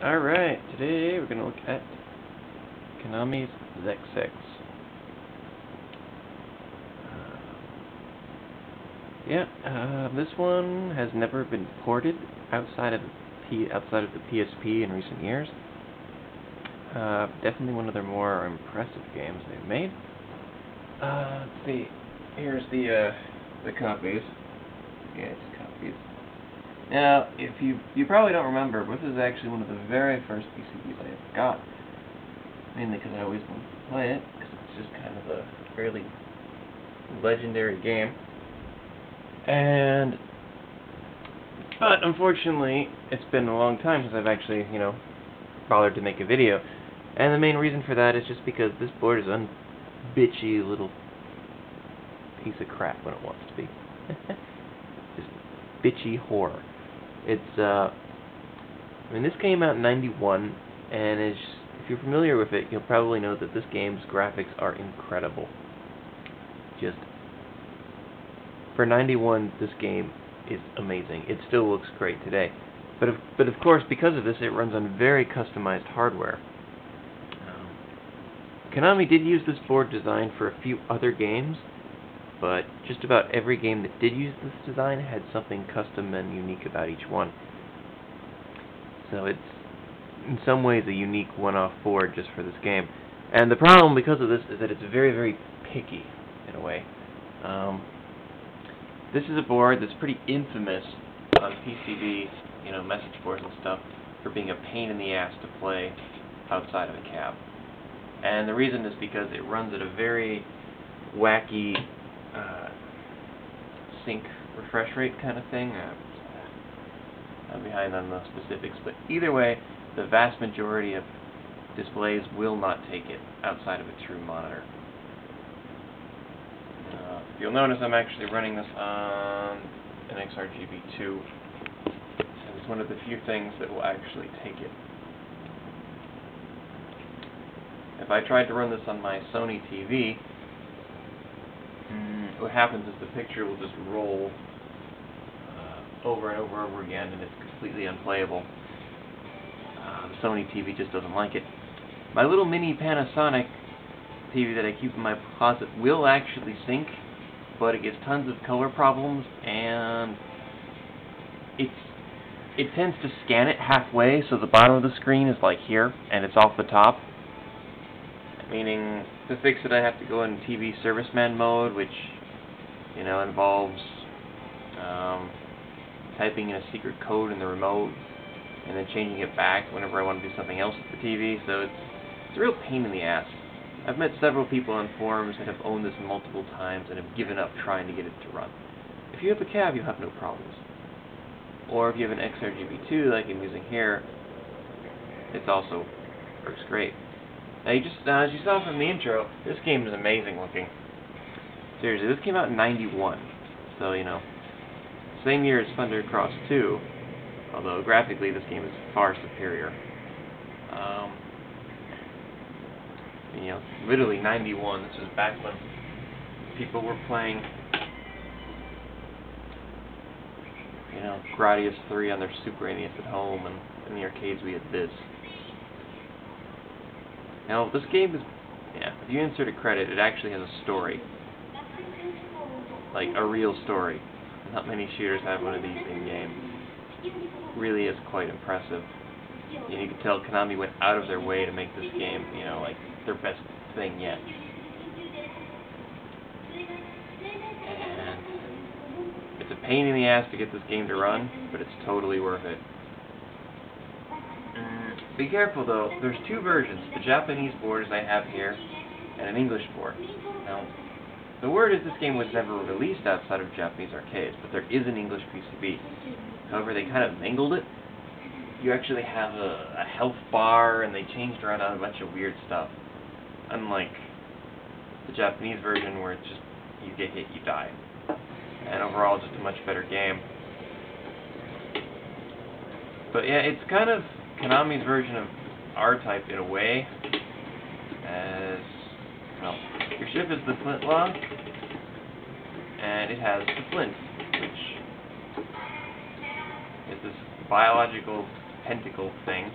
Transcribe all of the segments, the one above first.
Alright, today we're going to look at Konami's Xexex. This one has never been ported outside of the PSP in recent years. Definitely one of their more impressive games they've made. Let's see. Here's the copies. Yeah, it's copies. Now, if you probably don't remember, but this is actually one of the very first PCBs I ever got. Mainly because I always wanted to play it, because it's just kind of a fairly legendary game. But unfortunately, it's been a long time since I've actually, bothered to make a video. And the main reason for that is just because this board is a bitchy little piece of crap when it wants to be. Just bitchy horror. It's, this came out in '91, and if you're familiar with it, you'll probably know that this game's graphics are incredible. Just, for '91, this game is amazing. It still looks great today. But of course, because of this, it runs on very customized hardware. Konami did use this board design for a few other games, but just about every game that did use this design had something custom and unique about each one. So it's, in some ways, a unique one-off board just for this game. And the problem, because of this, is that it's very, very picky, in a way. This is a board that's pretty infamous on PCB, message boards and stuff, for being a pain in the ass to play outside of a cab. And the reason is because it runs at a very wacky sync refresh rate kind of thing. I'm behind on the specifics, but either way, the vast majority of displays will not take it outside of a true monitor. You'll notice I'm actually running this on an XRGB2, and it's one of the few things that will actually take it. If I tried to run this on my Sony TV, what happens is the picture will just roll over and over and over again, and it's completely unplayable. The Sony TV just doesn't like it. My little mini Panasonic TV that I keep in my closet will actually sync, but it gets tons of color problems, and it tends to scan it halfway, so the bottom of the screen is like here, and it's off the top. Meaning, to fix it, I have to go in TV serviceman mode, which, involves typing in a secret code in the remote, and then changing it back whenever I want to do something else with the TV, so it's a real pain in the ass. I've met several people on forums that have owned this multiple times and have given up trying to get it to run. If you have a cab, you'll have no problems. Or if you have an XRGB2 like I'm using here, it also works great. Now, as you saw from the intro, this game is amazing looking. Seriously, this came out in '91, so, same year as Thundercross 2, although graphically this game is far superior. Literally '91, this was back when people were playing, Gradius 3 on their Super NES at home, and in the arcades we had this. Now, this game is, if you insert a credit, it actually has a story. Like, a real story. Not many shooters have one of these in-game. Really is quite impressive. You can tell Konami went out of their way to make this game, like, their best thing yet. And it's a pain in the ass to get this game to run, but it's totally worth it. Be careful though, there's two versions, the Japanese board as I have here, and an English board. Now, the word is this game was never released outside of Japanese arcades, but there is an English PCB. However, they kind of mangled it. You actually have a health bar, and they changed around a bunch of weird stuff. Unlike the Japanese version where it's just, you get hit, you die. And overall, just a much better game. But yeah, it's kind of Konami's version of R-Type in a way, as, your ship is the flintlock, and it has the flint, which is this biological tentacle thing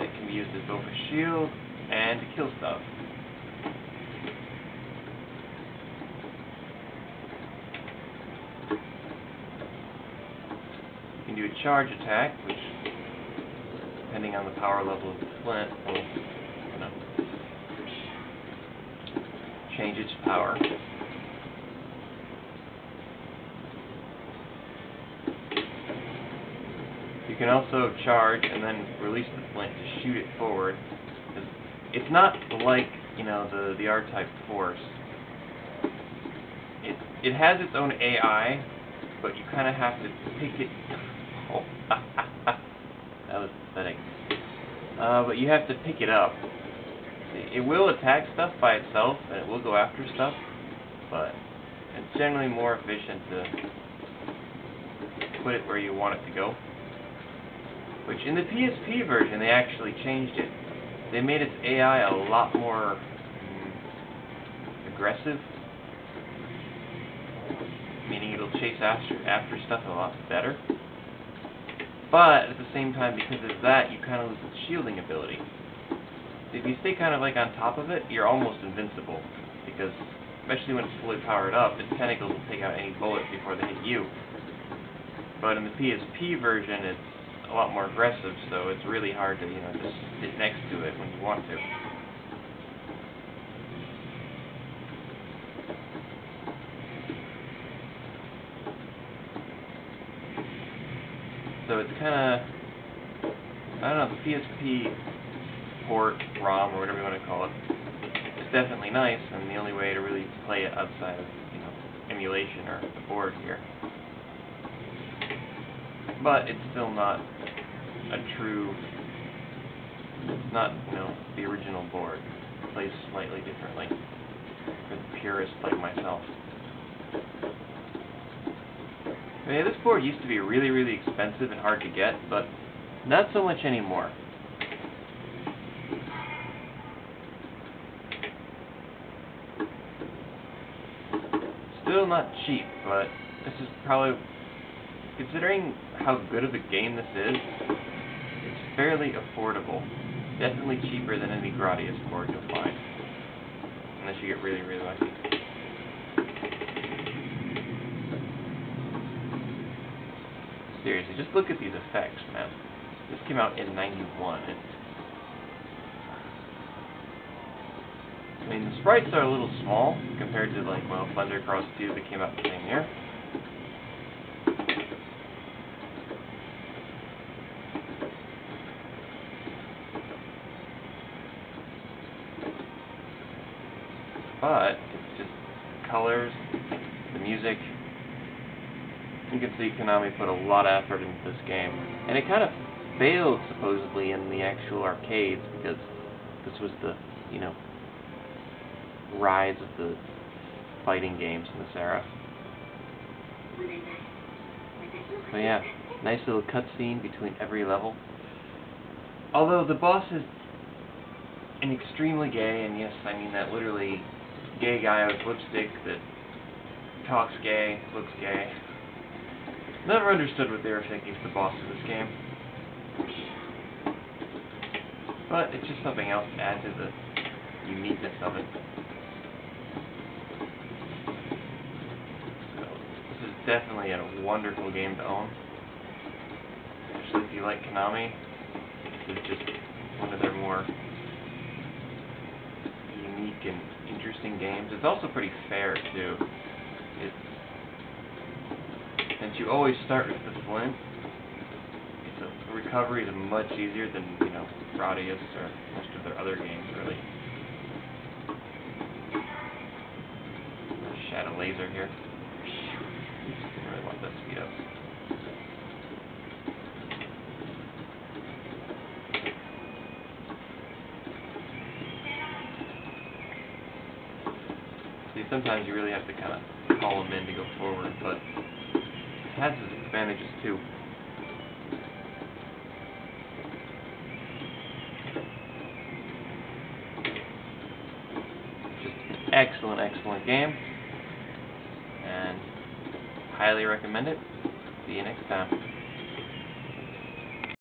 it can be used as both a shield and to kill stuff. You can do a charge attack, which, depending on the power level of the flint, will, you know, change its power. You can also charge and then release the flint to shoot it forward. It's not like, you know, the R-type force. It has its own AI, but you kind of have to pick it. Oh, that was pathetic. But you have to pick it up. It will attack stuff by itself, and it will go after stuff, but it's generally more efficient to put it where you want it to go. Which, in the PSP version, they actually changed it. They made its AI a lot more aggressive, meaning it'll chase after stuff a lot better. But, at the same time, because of that, you kind of lose its shielding ability. If you stay kind of like on top of it, you're almost invincible, because, especially when it's fully powered up, its tentacles will take out any bullets before they hit you. But in the PSP version, it's a lot more aggressive, so it's really hard to, you know, just sit next to it when you want to. So it's kind of, I don't know, the PSP port, ROM, or whatever you want to call it, is definitely nice, and the only way to really play it outside of, you know, emulation or the board here. But it's still not a true, it's not, you know, the original board. It plays slightly differently for the purist like myself. But yeah, this board used to be really, really expensive and hard to get, but not so much anymore. Still not cheap, but this is probably, considering how good of a game this is, it's fairly affordable. Definitely cheaper than any Gradius board you'll find. Unless you get really, really lucky. Seriously, just look at these effects, man. This came out in '91. I mean, the sprites are a little small compared to, like, well, Thunder Cross 2 that came out the same year. But it's just colors, the music. You can see Konami put a lot of effort into this game. And it kind of failed, supposedly, in the actual arcades, because this was the, you know, rise of the fighting games in this era. So yeah, nice little cutscene between every level. Although the boss is an extremely gay, and yes, I mean that literally, gay guy with lipstick that talks gay, looks gay. Never understood what they were thinking for the boss of this game. But it's just something else to add to the uniqueness of it. So, this is definitely a wonderful game to own. Especially if you like Konami. This is just one of their more unique and interesting games. It's also pretty fair, too. Since you always start with the flint, recovery is much easier than, you know, Gradius or most of their other games, really. Shadow laser here. I really want that speed up. See, sometimes you really have to kind of call them in to go forward, but it has its advantages too. Excellent, excellent game, and highly recommend it. See you next time.